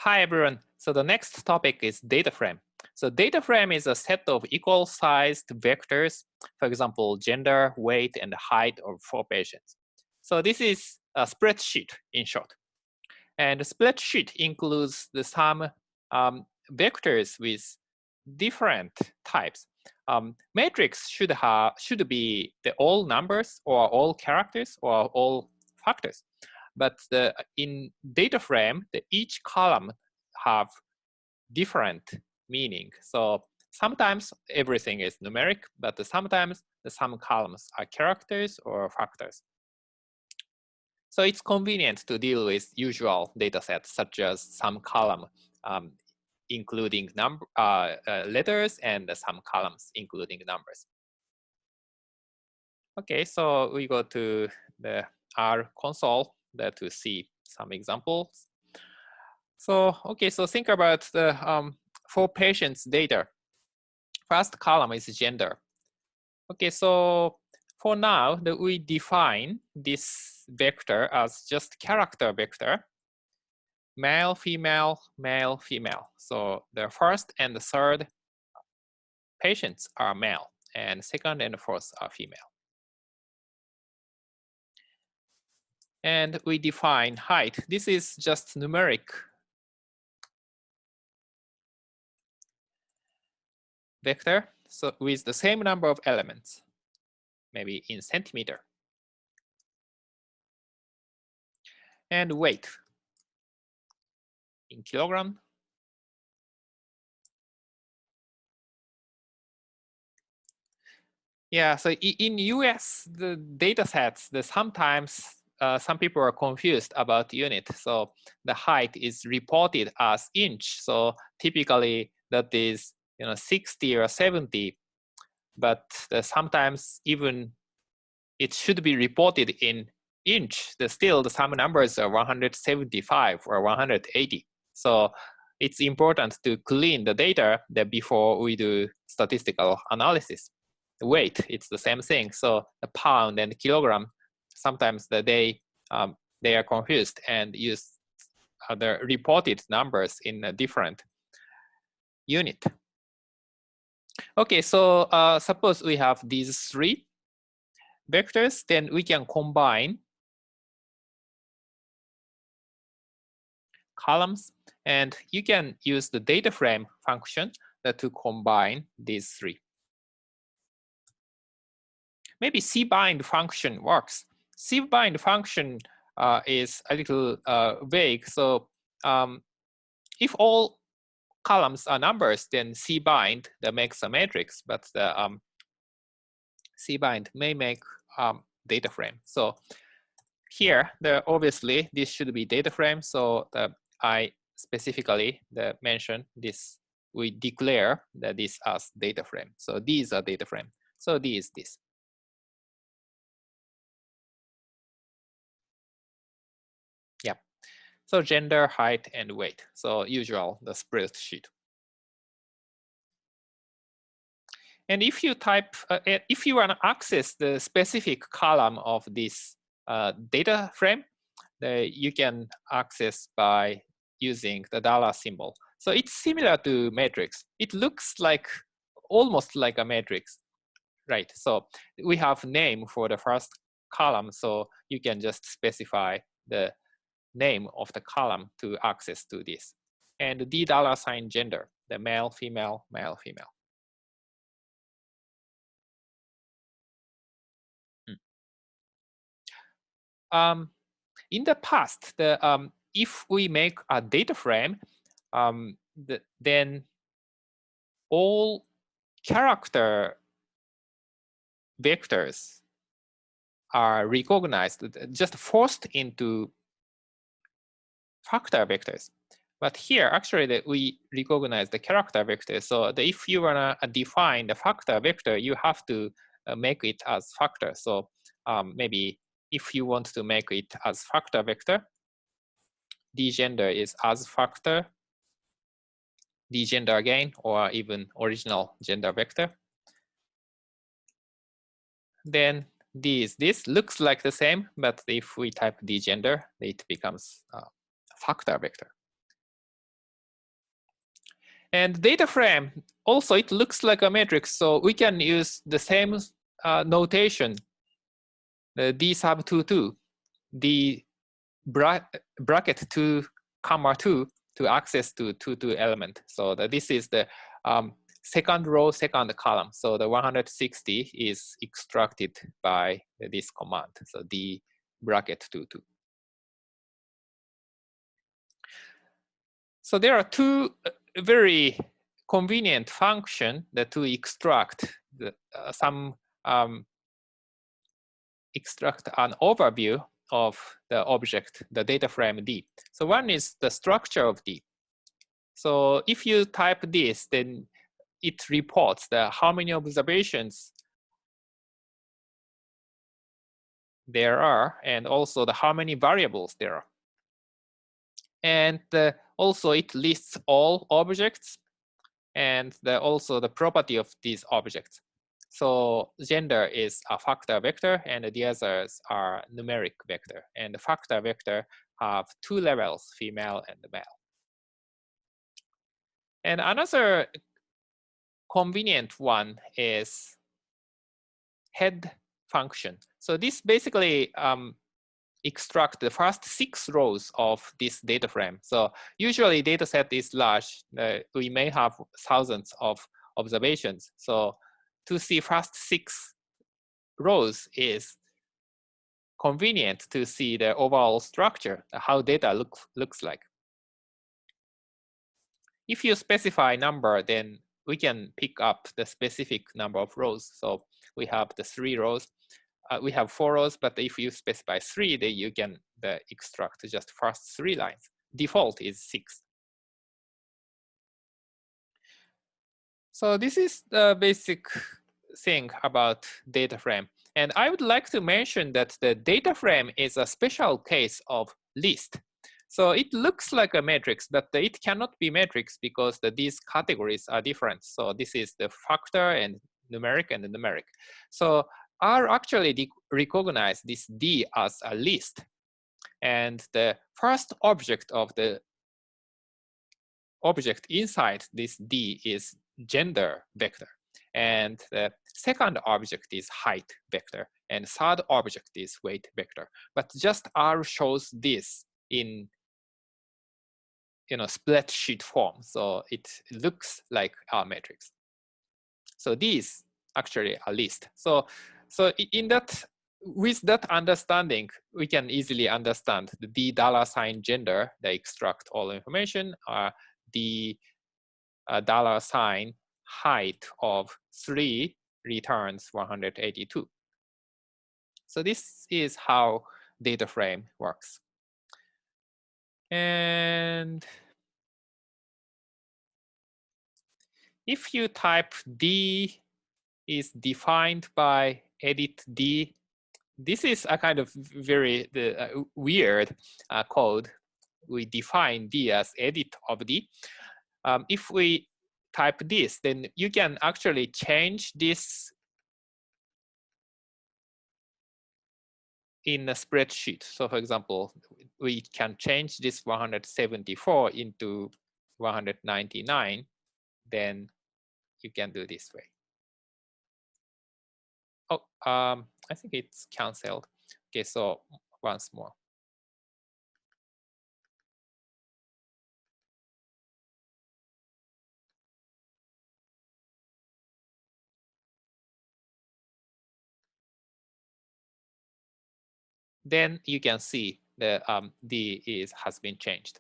Hi everyone. So the next topic is data frame. So data frame is a set of equal sized vectors, for example, gender, weight, and height of 4 patients. So this is a spreadsheet in short. And the spreadsheet includes the some vectors with different types. Matrix should be the all numbers or all characters or all factors. But in data frame, each column have different meaning. So sometimes everything is numeric, but sometimes some columns are characters or factors. So it's convenient to deal with usual data sets such as some column including letters and some columns including numbers. Okay, so we go to the R console to see some examples. So, okay, so think about the 4 patients data. First column is gender. Okay, so for now, we define this vector as just character vector, male, female, male, female. So the first and the third patients are male, and second and fourth are female. And we define height. This is just numeric vector, so with the same number of elements, maybe in centimeter. And weight in kilogram. Yeah, so in US, the data sets, sometimes some people are confused about unit. So the height is reported as inch. So typically that is 60 or 70, but sometimes even it should be reported in inch. Still, some numbers are 175 or 180. So it's important to clean the data before we do statistical analysis. The weight, it's the same thing. So the pound and kilogram, sometimes they are confused and use the reported numbers in a different unit. Okay, so suppose we have these 3 vectors, then we can combine columns, and you can use the data frame function to combine these 3. Maybe cbind function works. Cbind function is a little vague. So if all columns are numbers, then cbind that makes a matrix, but the cbind may make data frame. So here, obviously this should be data frame. So I specifically mention this. We declare that this as data frame. So these are data frame. So this. Yeah. So gender, height, and weight. So usual the spreadsheet. And if you type, if you want to access the specific column of this data frame, you can access by using the dollar symbol. So it's similar to matrix. It looks like almost like a matrix, right? So we have name for the first column, so you can just specify the name of the column to access to this. And the $sign gender, the male, female, male, female. In the past, if we make a data frame, then all character vectors are recognized, just forced into factor vectors. But here, actually, we recognize the character vector. So if you want to define the factor vector, you have to make it as factor. So maybe if you want to make it as factor vector, dgender is as factor, dgender again, or even original gender vector. Then this looks like the same, but if we type dgender, it becomes factor vector. And data frame, also it looks like a matrix, so we can use the same notation, the D sub 2 2, D bracket 2 comma 2 to access to 2 2 element. So this is the second row, second column. So the 160 is extracted by this command. So D bracket 2 2. So there are two very convenient function that to extract some extract an overview of the object, the data frame D. So one is the structure of D. So if you type this, then it reports how many observations there are, and also how many variables there are. And also it lists all objects, and also the property of these objects. So gender is a factor vector, and the others are numeric vector. And the factor vector have two levels, female and male. And another convenient one is head function. So this basically extract the first 6 rows of this data frame. So usually data set is large. We may have thousands of observations. So to see first 6 rows is convenient to see the overall structure, how data looks like. If you specify number, then we can pick up the specific number of rows. So we have the 3 rows. We have 4 rows, but if you specify 3, then you can extract just first 3 lines. Default is 6. So this is the basic thing about data frame. And I would like to mention that the data frame is a special case of list. So it looks like a matrix, but it cannot be matrix because these categories are different. So this is the factor and numeric and the numeric. So R actually recognize this D as a list. And the first object of the object inside this D is gender vector. And the second object is height vector. And third object is weight vector. But just R shows this in spreadsheet form. So it looks like a matrix. So these actually are list. So in that, with that understanding, we can easily understand the D $ gender, they extract all information, the $ height of 3 returns 182. So this is how data frame works. And if you type D is defined by edit D, this is a kind of very weird code. We define D as edit of D. If we type this, then you can actually change this in a spreadsheet. So for example, we can change this 174 into 199, then you can do this way. Oh, I think it's canceled. Okay, so once more. Then you can see the D has been changed.